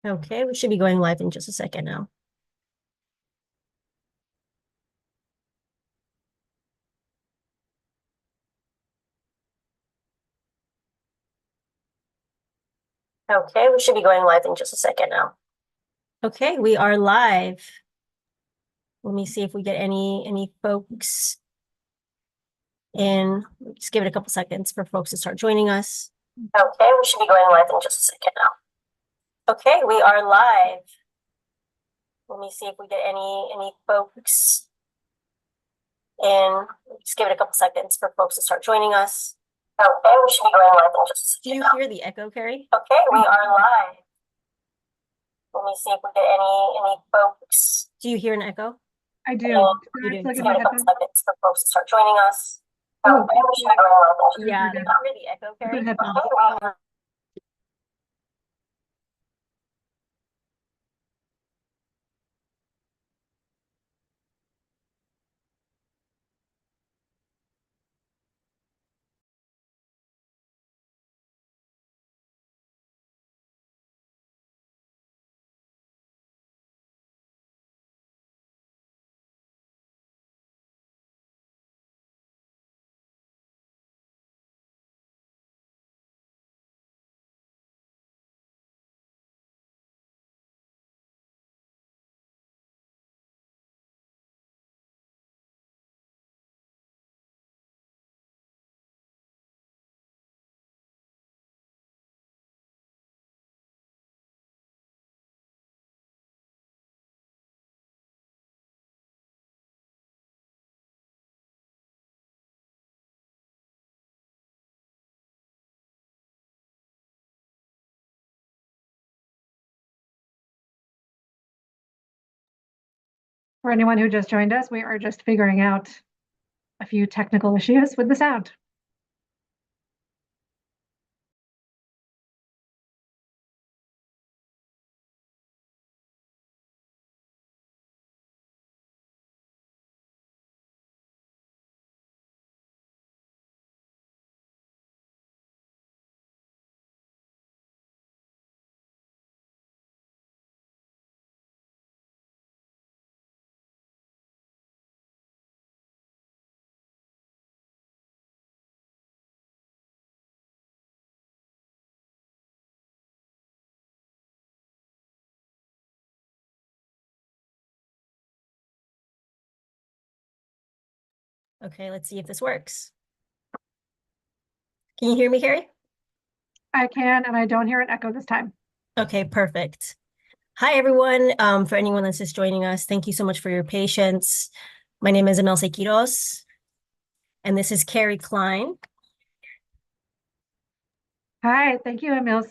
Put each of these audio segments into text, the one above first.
Okay, we should be going live in just a second now. Okay, we should be going live in just a second now. Okay, we are live. Let me see if we get any folks in. Just give it a couple seconds for folks to start joining us. Okay, we should be going live in just a second now. Okay, we are live. Let me see if we get any folks in. Just give it a couple seconds for folks to start joining us. Okay, we should be going live in just a second. Do you hear the echo, Kerry? Okay, we are live. Let me see if we get any folks. Do you hear an echo? I do. You do. Give it a couple seconds for folks to start joining us. Oh, yeah, they don't hear the echo, Kerry. For anyone who just joined us, we are just figuring out a few technical issues with the sound. Okay, let's see if this works. Can you hear me, Kerry? I can, and I don't hear an echo this time. Okay, perfect. Hi, everyone. For anyone that's just joining us, thank you so much for your patience. My name is Emilce Quiros, and this is Kerry Klein. Hi, thank you, Emilce.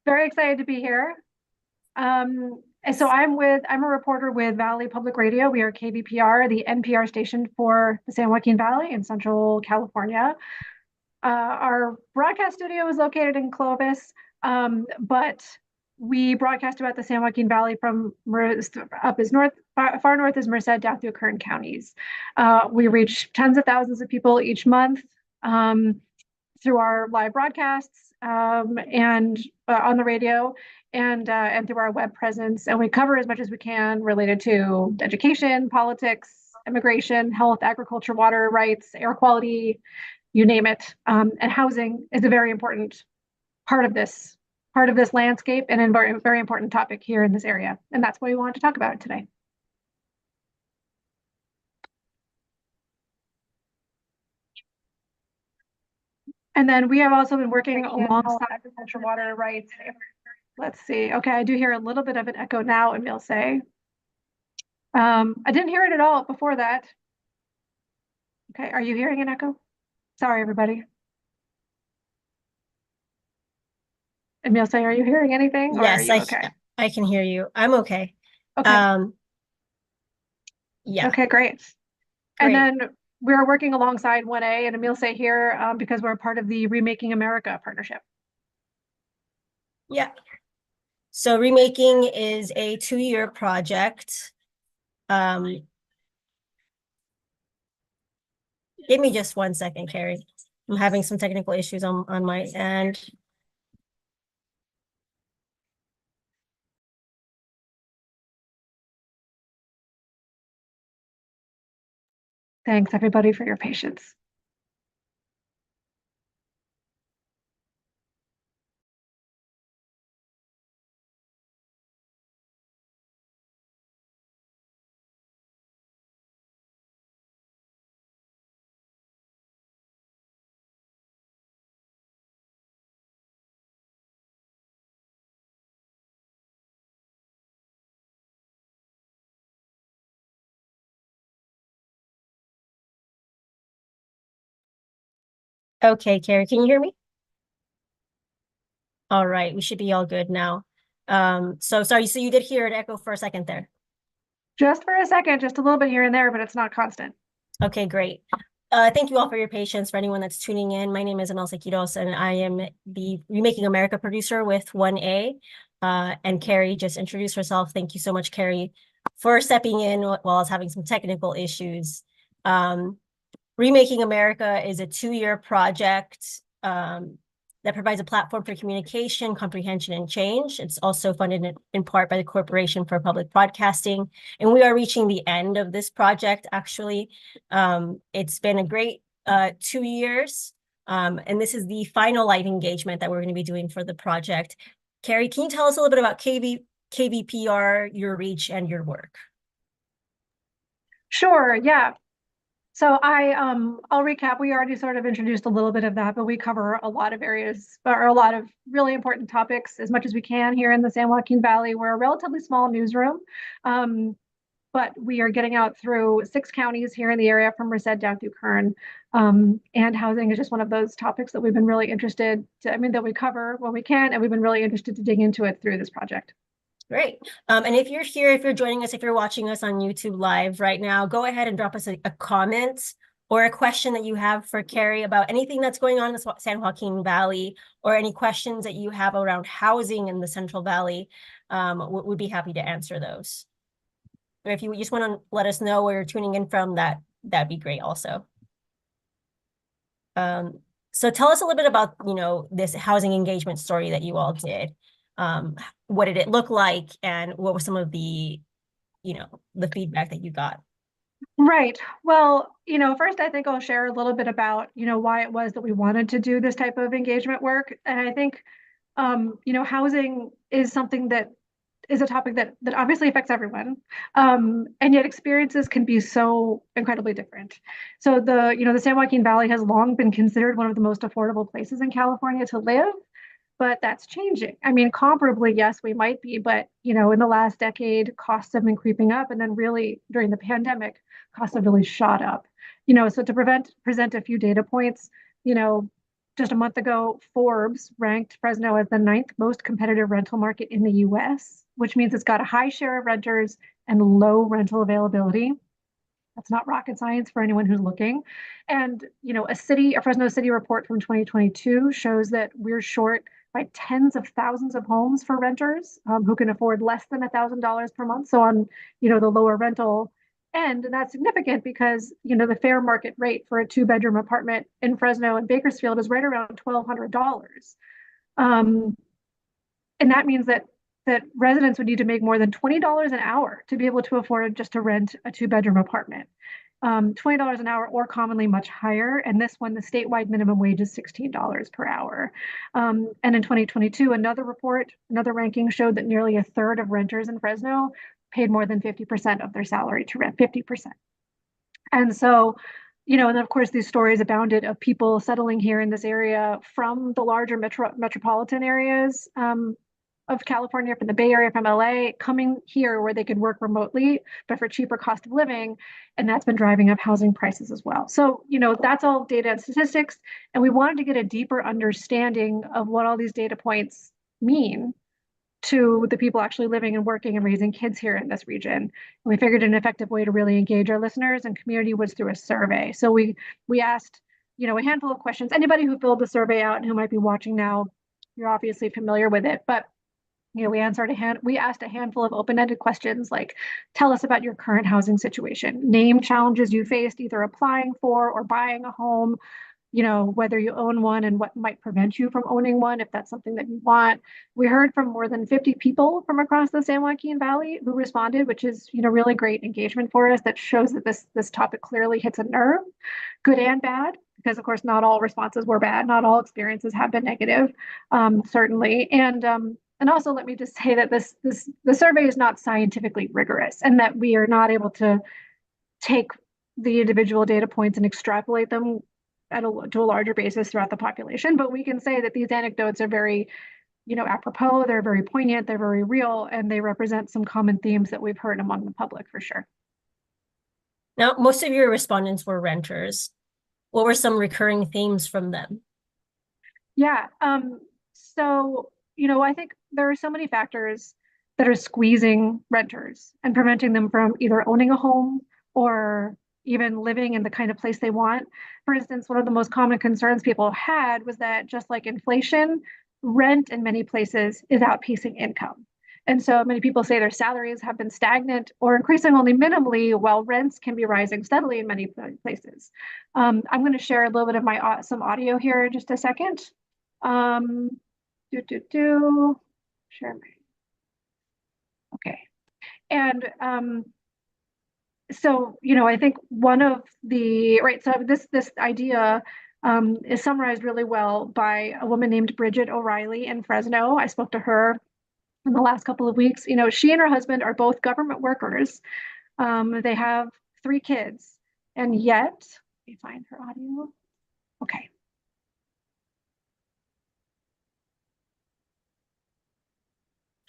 Very excited to be here. So I'm a reporter with Valley Public Radio. We are KVPR, the NPR station for the San Joaquin Valley in Central California. Our broadcast studio is located in Clovis, but we broadcast about the San Joaquin Valley from up as north, far north as Merced, down through Kern counties. We reach tens of thousands of people each month through our live broadcasts and on the radio and through our web presence. And we cover as much as we can related to education, politics, immigration, health, agriculture, water rights, air quality, you name it. And housing is a very important part of this landscape and a very, very important topic here in this area. And that's what we wanted to talk about today. And then we have also been working alongside agriculture, water rights. Let's see. Okay, I do hear a little bit of an echo now, Emil say. I didn't hear it at all before that. Okay, are you hearing an echo? Sorry, everybody. Emil say, are you hearing anything? Yes, I can hear you. I'm okay. Okay. Yeah. Okay, great. And then we're working alongside 1A and Emil say here because we're a part of the Remaking America partnership. Yeah. So Remaking is a 2-year project. Give me just 1 second, Kerry. I'm having some technical issues on my end. Thanks, everybody, for your patience. Okay, Carrie, can you hear me? All right, we should be all good now. So sorry, so you did hear it echo for a second there. Just for a second, just a little bit here and there, but it's not constant. Okay, great. Thank you all for your patience. For anyone that's tuning in, my name is Anelsa Quiros, and I am the Remaking America producer with 1A. And Carrie just introduced herself. Thank you so much, Carrie, for stepping in while I was having some technical issues. Remaking America is a 2-year project that provides a platform for communication, comprehension, and change. It's also funded in part by the Corporation for Public Broadcasting. And we are reaching the end of this project, actually. It's been a great 2 years. And this is the final live engagement that we're going to be doing for the project. Carrie, can you tell us a little bit about KVPR, your reach, and your work? Sure, yeah. So I'll recap. We already sort of introduced a little bit of that, but we cover a lot of areas or a lot of really important topics as much as we can here in the San Joaquin Valley. We're a relatively small newsroom, but we are getting out through 6 counties here in the area from Merced down through Kern. And housing is just one of those topics that we've been really interested to, that we cover when we can, and we've been really interested to dig into it through this project. Great. And if you're here, if you're joining us, if you're watching us on YouTube Live right now, go ahead and drop us a comment or a question that you have for Carrie about anything that's going on in the San Joaquin Valley, or any questions that you have around housing in the Central Valley. We'd be happy to answer those. Or if you just want to let us know where you're tuning in from, that'd be great also. So tell us a little bit about, this housing engagement story that you all did. What did it look like, and what were some of the feedback that you got? Right. Well, first I think I'll share a little bit about, why it was that we wanted to do this type of engagement work. And I think, housing is something that is a topic that obviously affects everyone. And yet experiences can be so incredibly different. So the San Joaquin Valley has long been considered one of the most affordable places in California to live, but that's changing. Comparably, yes, we might be, but in the last decade, costs have been creeping up, and then really during the pandemic, costs have really shot up. So to present a few data points, just a month ago, Forbes ranked Fresno as the 9th most competitive rental market in the US, which means it's got a high share of renters and low rental availability. That's not rocket science for anyone who's looking. And, a Fresno City report from 2022 shows that we're short by tens of thousands of homes for renters who can afford less than $1,000 per month. So on, the lower rental end, and that's significant because, the fair market rate for a 2-bedroom apartment in Fresno and Bakersfield is right around $1,200. And that means that residents would need to make more than $20 an hour to be able to afford just to rent a 2-bedroom apartment. $20 an hour, or commonly much higher. And this one, the statewide minimum wage is $16 per hour. And in 2022, another ranking showed that nearly a third of renters in Fresno paid more than 50% of their salary to rent, 50%. And so, and of course, these stories abounded of people settling here in this area from the larger metropolitan areas of California, from the Bay Area, from LA, coming here where they could work remotely, but for cheaper cost of living. And that's been driving up housing prices as well. So, that's all data and statistics. And we wanted to get a deeper understanding of what all these data points mean to the people actually living and working and raising kids here in this region. And we figured an effective way to really engage our listeners and community was through a survey. So we asked, a handful of questions. Anybody who filled the survey out and who might be watching now, you're obviously familiar with it, but we asked a handful of open-ended questions like, tell us about your current housing situation, name challenges you faced either applying for or buying a home, whether you own one and what might prevent you from owning one, if that's something that you want. We heard from more than 50 people from across the San Joaquin Valley who responded, which is, really great engagement for us. That shows that this topic clearly hits a nerve, good and bad, because of course not all responses were bad, not all experiences have been negative, certainly. And also, let me just say that the survey is not scientifically rigorous, and that we are not able to take the individual data points and extrapolate them to a larger basis throughout the population. But we can say that these anecdotes are very, apropos, they're very poignant, they're very real, and they represent some common themes that we've heard among the public for sure. Now, most of your respondents were renters. What were some recurring themes from them? Yeah. So, I think there are so many factors that are squeezing renters and preventing them from either owning a home or even living in the kind of place they want. For instance, one of the most common concerns people had was that, just like inflation, rent in many places is outpacing income. And so many people say their salaries have been stagnant or increasing only minimally, while rents can be rising steadily in many places. I'm going to share a little bit of my some audio here in just a second. Um, share my. Okay. And so, I think one of the, right, so this idea is summarized really well by a woman named Bridget O'Reilly in Fresno. I spoke to her in the last couple of weeks. She and her husband are both government workers. They have 3 kids, and yet, let me find her audio. Okay.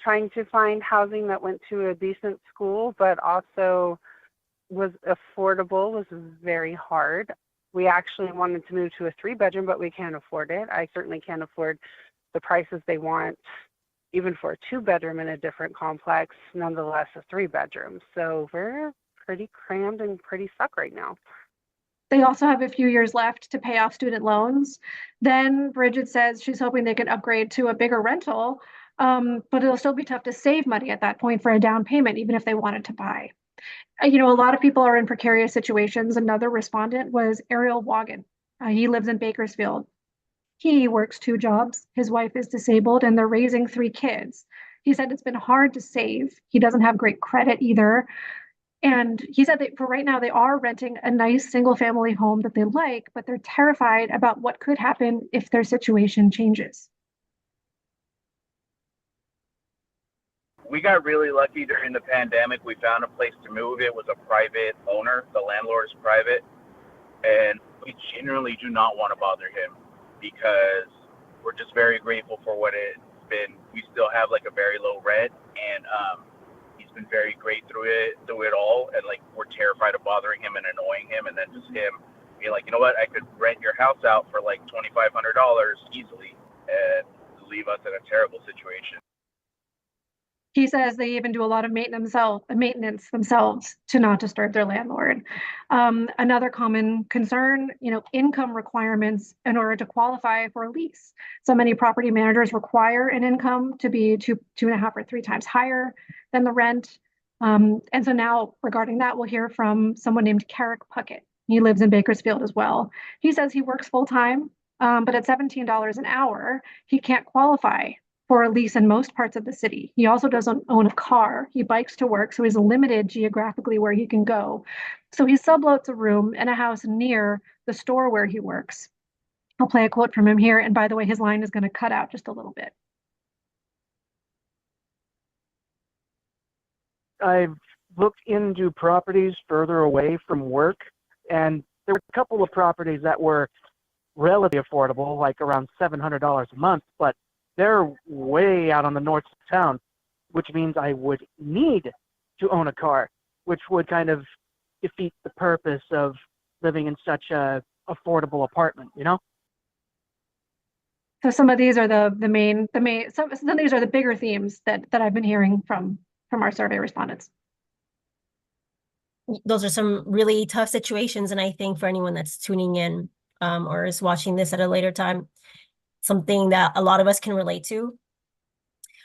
Trying to find housing that went to a decent school, but also was affordable was very hard. We actually wanted to move to a 3-bedroom, but we can't afford it. I certainly can't afford the prices they want, even for a 2-bedroom in a different complex, nonetheless a 3-bedroom. So we're pretty crammed and pretty stuck right now. They also have a few years left to pay off student loans. Then Bridget says she's hoping they can upgrade to a bigger rental, but it'll still be tough to save money at that point for a down payment, even if they wanted to buy. A lot of people are in precarious situations. Another respondent was Ariel Wagon. He lives in Bakersfield. He works 2 jobs. His wife is disabled, and they're raising 3 kids. He said it's been hard to save. He doesn't have great credit either. And he said that for right now, they are renting a nice single family home that they like, but they're terrified about what could happen if their situation changes. We got really lucky during the pandemic. We found a place to move. It was a private owner. The landlord is private. And we genuinely do not want to bother him because we're just very grateful for what it's been. We still have like a very low rent, and he's been very great through it all. And like, we're terrified of bothering him and annoying him. And then just him being like, you know what, I could rent your house out for like $2,500 easily and leave us in a terrible situation. He says they even do a lot of maintenance themselves to not disturb their landlord. Another common concern, income requirements in order to qualify for a lease. So many property managers require an income to be 2.5 or 3 times higher than the rent. And so now, regarding that, we'll hear from someone named Kerry Klein. He lives in Bakersfield as well. He says he works full time, but at $17 an hour, he can't qualify for a lease in most parts of the city. He also doesn't own a car. He bikes to work, so he's limited geographically where he can go. So he sublots a room in a house near the store where he works. I'll play a quote from him here. And by the way, his line is going to cut out just a little bit. I've looked into properties further away from work, and there were a couple of properties that were relatively affordable, like around $700 a month, but they're way out on the north of town, which means I would need to own a car, which would kind of defeat the purpose of living in such a affordable apartment, So some of these are some of these are the bigger themes that I've been hearing from our survey respondents. Those are some really tough situations, and I think for anyone that's tuning in or is watching this at a later time, something that a lot of us can relate to.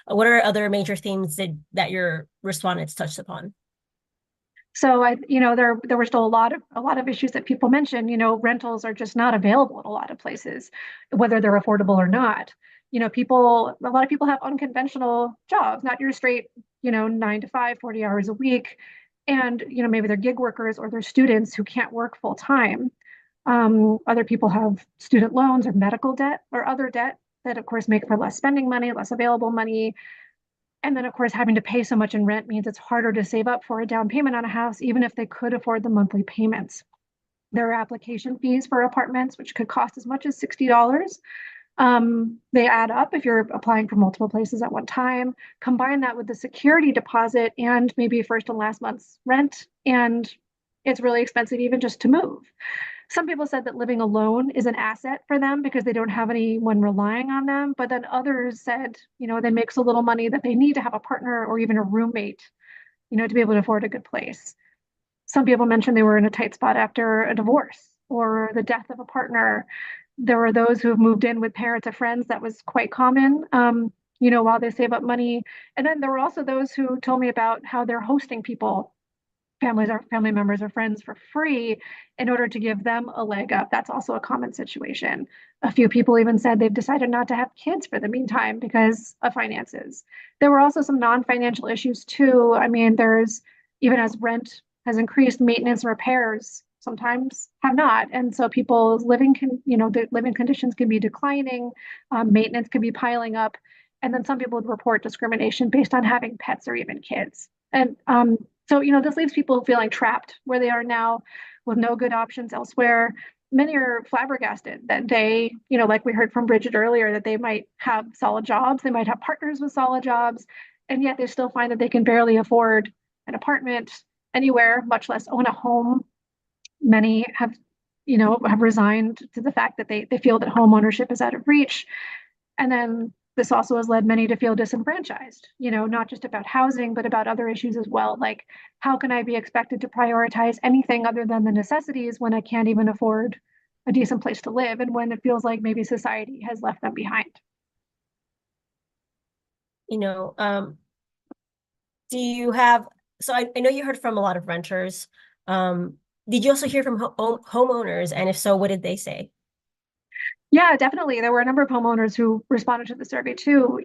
What are other major themes that your respondents touched upon? So there were still a lot of issues that people mentioned. Rentals are just not available in a lot of places, whether they're affordable or not. A lot of people have unconventional jobs, not your straight, 9 to 5, 40 hours a week. And, maybe they're gig workers or they're students who can't work full time. Other people have student loans or medical debt or other debt that, of course, make for less spending money, less available money. And then, of course, having to pay so much in rent means it's harder to save up for a down payment on a house, even if they could afford the monthly payments. There are application fees for apartments, which could cost as much as $60. They add up if you're applying for multiple places at one time. Combine that with the security deposit and maybe first and last month's rent, and it's really expensive even just to move. Some people said that living alone is an asset for them because they don't have anyone relying on them. But then others said, they make so little money that they need to have a partner or even a roommate, to be able to afford a good place. Some people mentioned they were in a tight spot after a divorce or the death of a partner. There were those who have moved in with parents or friends. That was quite common, while they save up money. And then there were also those who told me about how they're hosting people, family members or friends, for free in order to give them a leg up. That's also a common situation. A few people even said they've decided not to have kids for the meantime because of finances. There were also some non-financial issues too. I mean, there's, even as rent has increased, maintenance and repairs sometimes have not. And so people's their living conditions can be declining, maintenance can be piling up. And then some people would report discrimination based on having pets or even kids. And so, this leaves people feeling trapped where they are now with no good options elsewhere. Many are flabbergasted that they, like we heard from Bridget earlier, that they might have solid jobs, they might have partners with solid jobs, and yet they still find that they can barely afford an apartment anywhere, much less own a home. Many have resigned to the fact that they feel that home ownership is out of reach. And then this also has led many to feel disenfranchised, not just about housing, but about other issues as well. Like, how can I be expected to prioritize anything other than the necessities when I can't even afford a decent place to live and when it feels like maybe society has left them behind? Do you have, so I know you heard from a lot of renters. Did you also hear from homeowners? And if so, what did they say? Yeah, definitely. There were a number of homeowners who responded to the survey too.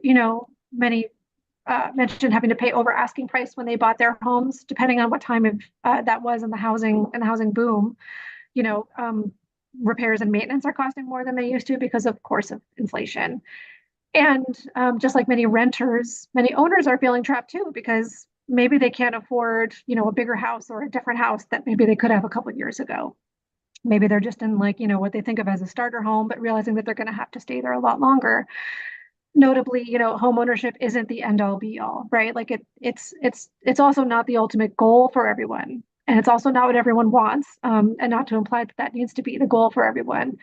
Many mentioned having to pay over asking price when they bought their homes, depending on what time of that was in the housing boom. You know, um, Repairs and maintenance are costing more than they used to because, of course, of inflation. And just like many renters, many owners are feeling trapped too because maybe they can't afford, a bigger house or a different house that maybe they could have a couple of years ago. Maybe they're just in what they think of as a starter home, but realizing that they're going to have to stay there a lot longer. Notably, home ownership isn't the end all be all, right? Like it's also not the ultimate goal for everyone. And it's also not what everyone wants. And not to imply that that needs to be the goal for everyone.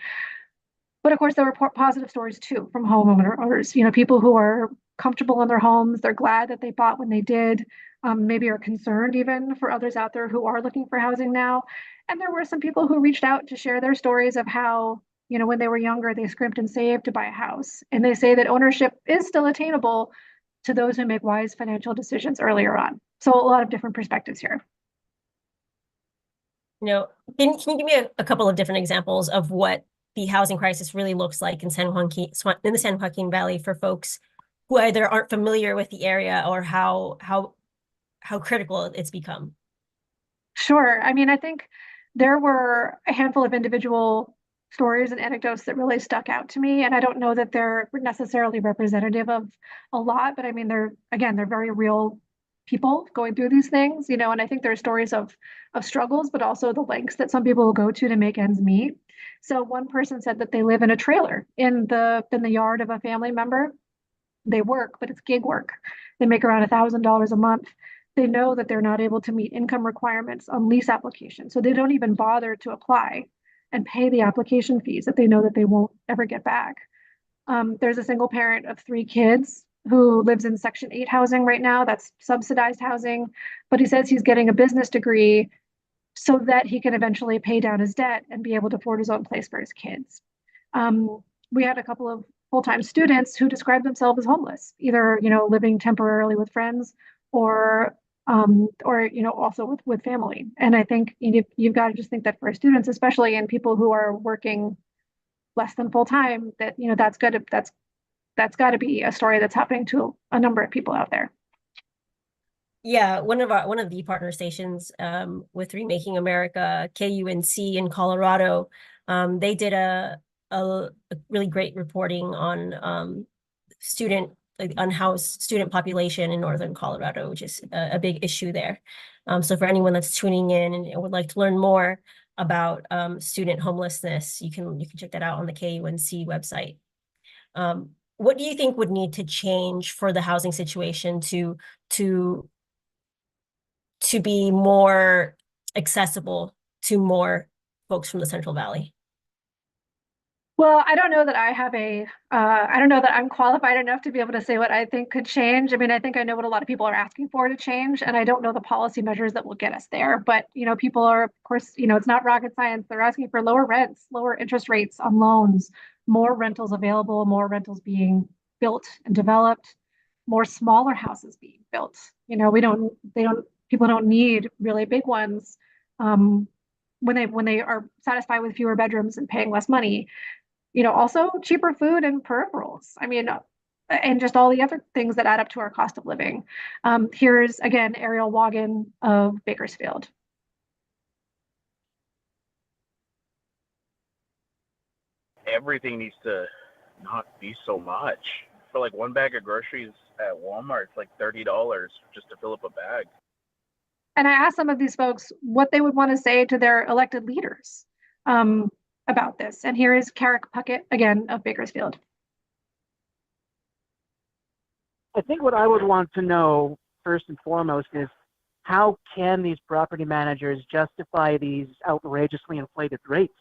But of course, there were positive stories too from homeowners, people who are comfortable in their homes. They're glad that they bought when they did, maybe are concerned even for others out there who are looking for housing now. And there were some people who reached out to share their stories of how, when they were younger, they scrimped and saved to buy a house. And they say that ownership is still attainable to those who make wise financial decisions earlier on. So a lot of different perspectives here. Can you give me a couple of different examples of what the housing crisis really looks like in the San Joaquin Valley for folks who either aren't familiar with the area or how critical it's become? Sure. I mean, I think there were a handful of individual stories and anecdotes that really stuck out to me. And I don't know that they're necessarily representative of a lot, but I mean, they're very real people going through these things, and I think there are stories of struggles, but also the lengths that some people will go to make ends meet. So one person said that they live in a trailer in the yard of a family member. They work, but it's gig work. They make around $1,000 a month. They know that they're not able to meet income requirements on lease applications, so they don't even bother to apply and pay the application fees that they know that they won't ever get back. There's a single parent of 3 kids who lives in Section 8 housing right now. That's subsidized housing, but he says he's getting a business degree so that he can eventually pay down his debt and be able to afford his own place for his kids. We had a couple of full-time students who described themselves as homeless, either living temporarily with friends or or, also with family. And I think you've got to just think that for students, especially, and people who are working less than full time, that, that's got to be a story that's happening to a number of people out there. Yeah, one of the partner stations with Remaking America, KUNC in Colorado, they did a really great reporting on unhoused student population in northern Colorado, which is a big issue there. So for anyone that's tuning in and would like to learn more about student homelessness, you can check that out on the KUNC website. What do you think would need to change for the housing situation to be more accessible to more folks from the Central Valley? Well, I don't know that I don't know that I'm qualified enough to be able to say what I think could change. I mean, I think I know what a lot of people are asking for to change, and I don't know the policy measures that will get us there. But, people are, of course, it's not rocket science. They're asking for lower rents, lower interest rates on loans, more rentals available, more rentals being built and developed, more smaller houses being built. People don't need really big ones when they are satisfied with fewer bedrooms and paying less money. Also cheaper food and peripherals. I mean, and just all the other things that add up to our cost of living. Here's again Ariel Wagon of Bakersfield. Everything needs to not be so much. For like one bag of groceries at Walmart, it's like $30 just to fill up a bag. And I asked some of these folks what they would want to say to their elected leaders about this. And here is Kerry Klein again of Bakersfield. I think what I would want to know first and foremost is how can these property managers justify these outrageously inflated rates?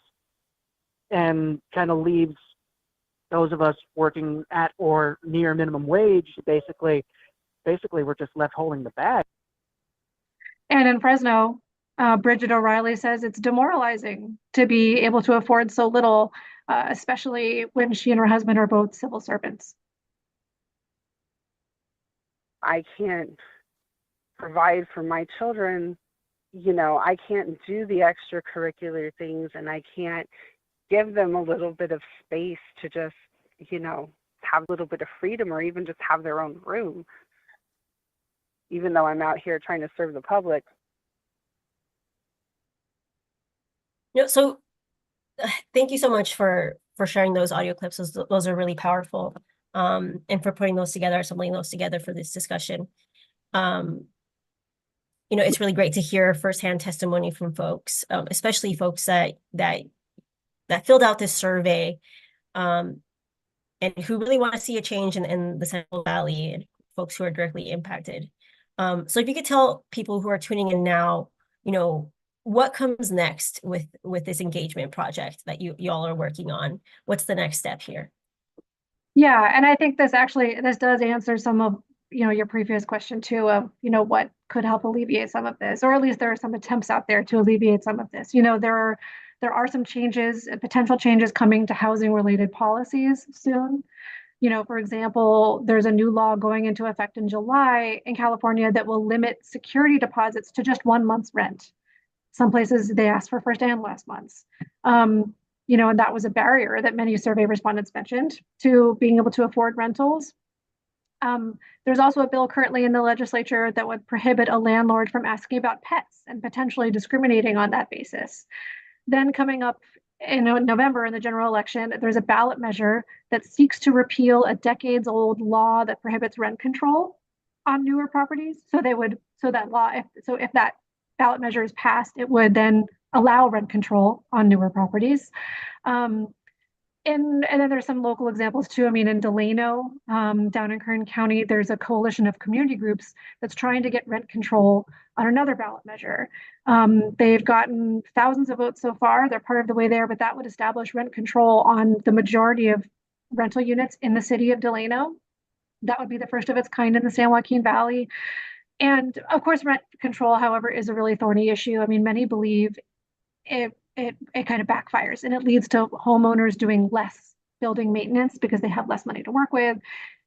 And kind of leaves those of us working at or near minimum wage, basically we're just left holding the bag. And in Fresno, Bridget O'Reilly says it's demoralizing to be able to afford so little, especially when she and her husband are both civil servants. I can't provide for my children. I can't do the extracurricular things, and I can't give them a little bit of space to just, have a little bit of freedom or even just have their own room, even though I'm out here trying to serve the public. So thank you so much for sharing those audio clips. Those are really powerful. And for putting those together, assembling those together for this discussion. It's really great to hear firsthand testimony from folks, especially folks that filled out this survey, and who really want to see a change in the Central Valley, and folks who are directly impacted. So if you could tell people who are tuning in now, what comes next with this engagement project that y'all are working on? What's the next step here? Yeah, and I think this does answer some of your previous question too, of what could help alleviate some of this, or at least there are some attempts out there to alleviate some of this. There are some changes, potential changes coming to housing related policies soon. For example, there's a new law going into effect in July in California that will limit security deposits to just 1 month's rent. Some places they ask for first and last months. And that was a barrier that many survey respondents mentioned to being able to afford rentals. There's also a bill currently in the legislature that would prohibit a landlord from asking about pets and potentially discriminating on that basis. Then coming up in November in the general election, there's a ballot measure that seeks to repeal a decades-old law that prohibits rent control on newer properties. So if that ballot measure is passed, it would then allow rent control on newer properties. And then there's some local examples too. I mean, in Delano, down in Kern County, there's a coalition of community groups that's trying to get rent control on another ballot measure. They've gotten thousands of votes so far. They're part of the way there, but that would establish rent control on the majority of rental units in the city of Delano. That would be the first of its kind in the San Joaquin Valley. And of course, rent control, however, is a really thorny issue. I mean, many believe it kind of backfires and it leads to homeowners doing less building maintenance because they have less money to work with.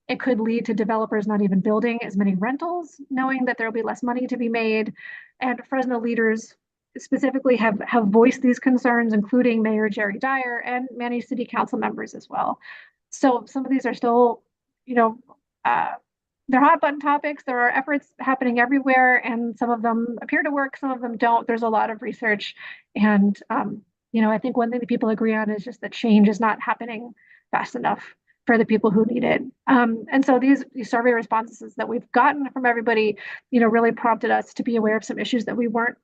It could lead to developers not even building as many rentals, knowing that there will be less money to be made. And Fresno leaders specifically have voiced these concerns, including Mayor Jerry Dyer and many city council members as well. So some of these are still, you know, they're hot button topics. There are efforts happening everywhere, and some of them appear to work, some of them don't. There's a lot of research, and I think one thing that people agree on is just that change is not happening fast enough for the people who need it. And so these survey responses that we've gotten from everybody, really prompted us to be aware of some issues that weren't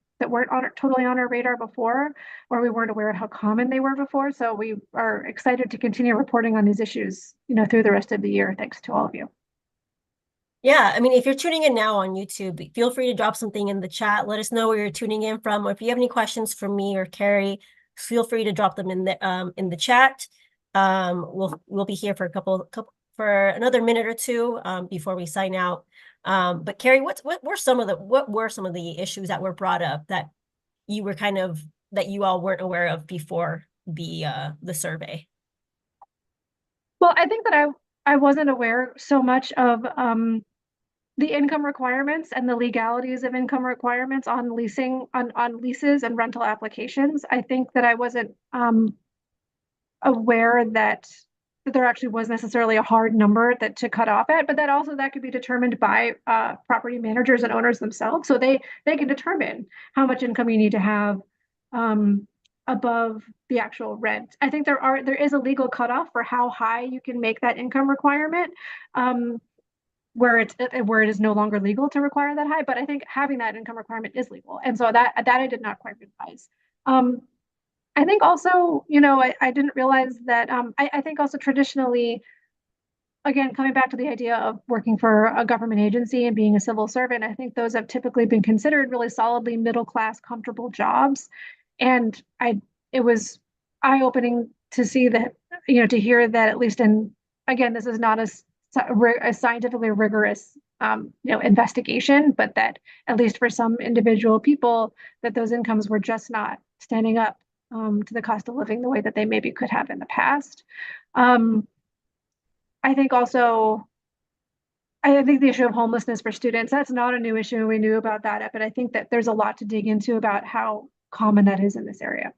totally on our radar before, or we weren't aware of how common they were before. So we are excited to continue reporting on these issues, through the rest of the year. Thanks to all of you. Yeah, I mean, if you're tuning in now on YouTube, feel free to drop something in the chat. Let us know where you're tuning in from, or if you have any questions for me or Kerry, feel free to drop them in the chat. We'll be here for for another minute or two before we sign out. But Kerry, what were some of the issues that were brought up that you all weren't aware of before the survey? Well, I think that I wasn't aware so much of the income requirements and the legalities of income requirements on leasing, on leases and rental applications. I think that I wasn't aware that there actually was necessarily a hard number to cut off at, but that could be determined by property managers and owners themselves. So they can determine how much income you need to have above the actual rent. I think there is a legal cutoff for how high you can make that income requirement, where it is no longer legal to require that high. But I think having that income requirement is legal, and so that I did not quite realize. I think also, I didn't realize that. I think also traditionally, again, coming back to the idea of working for a government agency and being a civil servant, I think those have typically been considered really solidly middle class, comfortable jobs. And it was eye-opening to see that, to hear that, at least again, this is not a scientifically rigorous, investigation, but that at least for some individual people, that those incomes were just not standing up to the cost of living the way that they maybe could have in the past. I think the issue of homelessness for students, that's not a new issue. We knew about that, but I think that there's a lot to dig into about how common that is in this area.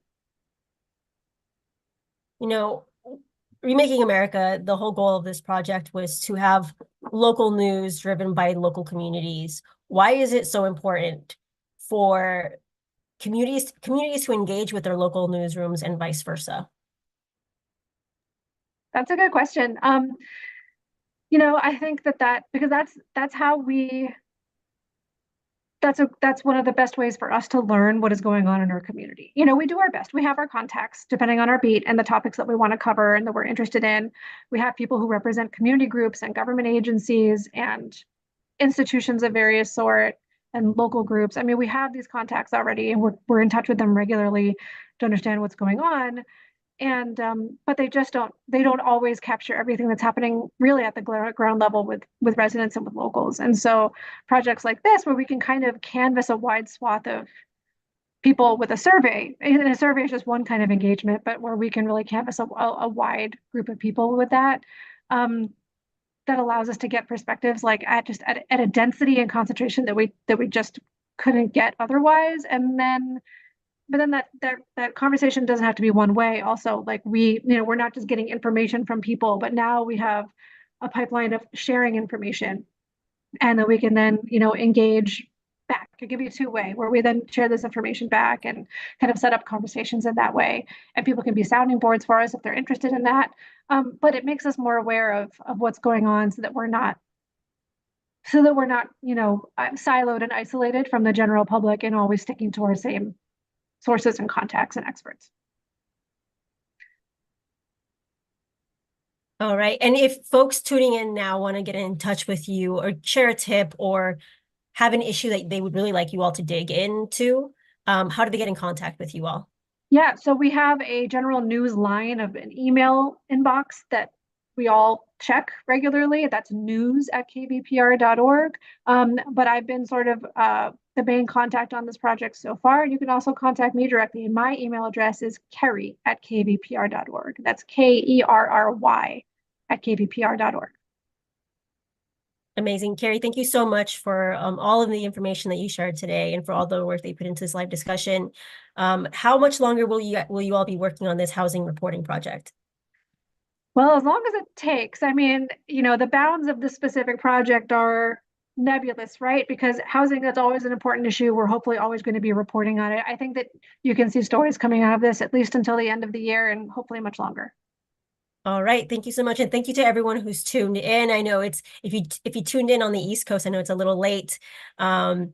Remaking America, the whole goal of this project was to have local news driven by local communities. Why is it so important for communities to engage with their local newsrooms and vice versa? That's a good question. I think that because that's how that's one of the best ways for us to learn what is going on in our community. We do our best. We have our contacts depending on our beat and the topics that we want to cover and that we're interested in. We have people who represent community groups and government agencies and institutions of various sort and local groups. I mean, we have these contacts already, and we're in touch with them regularly to understand what's going on. And but they don't always capture everything that's happening really at the ground level with residents and with locals. And so projects like this, where we can kind of canvas a wide swath of people with a survey, and a survey is just one kind of engagement, but where we can really canvas a wide group of people with that, that allows us to get perspectives like at a density and concentration that we just couldn't get otherwise. But then that conversation doesn't have to be one way. Also, like we're not just getting information from people, but now we have a pipeline of sharing information, and that we can then engage back. It can be a two-way, where we then share this information back and kind of set up conversations in that way, and people can be sounding boards for us if they're interested in that. But it makes us more aware of what's going on, so that we're not siloed and isolated from the general public and always sticking to our same sources and contacts and experts. All right. And if folks tuning in now want to get in touch with you or share a tip or have an issue that they would really like you all to dig into, how do they get in contact with you all? Yeah, so we have a general news line of an email inbox that we all check regularly. That's news@kvpr.org. But I've been sort of the main contact on this project so far. You can also contact me directly. My email address is kerry@kvpr.org. That's KERRY @kvpr.org. Amazing. Kerry, thank you so much for all of the information that you shared today and for all the work that you put into this live discussion. How much longer will you all be working on this housing reporting project? Well, as long as it takes. I mean, the bounds of this specific project are nebulous, right? Because housing, that's always an important issue. We're hopefully always going to be reporting on it. I think that you can see stories coming out of this at least until the end of the year and hopefully much longer. All right, thank you so much, and thank you to everyone who's tuned in. I know it's if you tuned in on the East Coast, I know it's a little late, but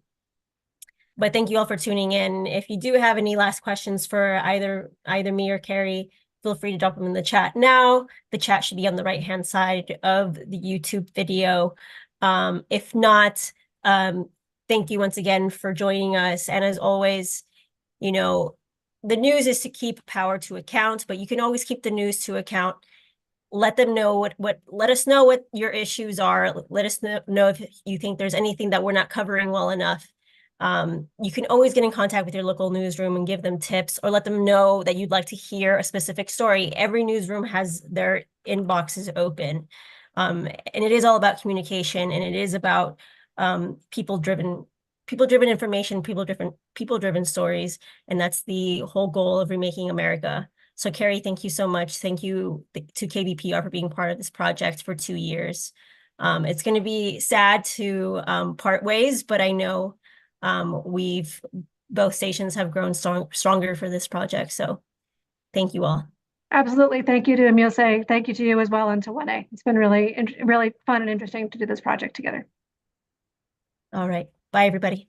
thank you all for tuning in. If you do have any last questions for either me or Kerry, feel free to drop them in the chat now. The chat should be on the right-hand side of the YouTube video. If not, thank you once again for joining us. And as always, the news is to keep power to account, but you can always keep the news to account. Let them know let us know what your issues are. Let us know if you think there's anything that we're not covering well enough. You can always get in contact with your local newsroom and give them tips, or let them know that you'd like to hear a specific story. Every newsroom has their inboxes open. And it is all about communication, and it is about people-driven information, people-driven stories, and that's the whole goal of Remaking America. So Kerry, thank you so much. Thank you to KVPR for being part of this project for 2 years. It's going to be sad to part ways, but I know both stations have grown stronger for this project. So thank you all. Absolutely. Thank you to Emile. Thank you to you as well, and to Wene. It's been really fun and interesting to do this project together. All right. Bye, everybody.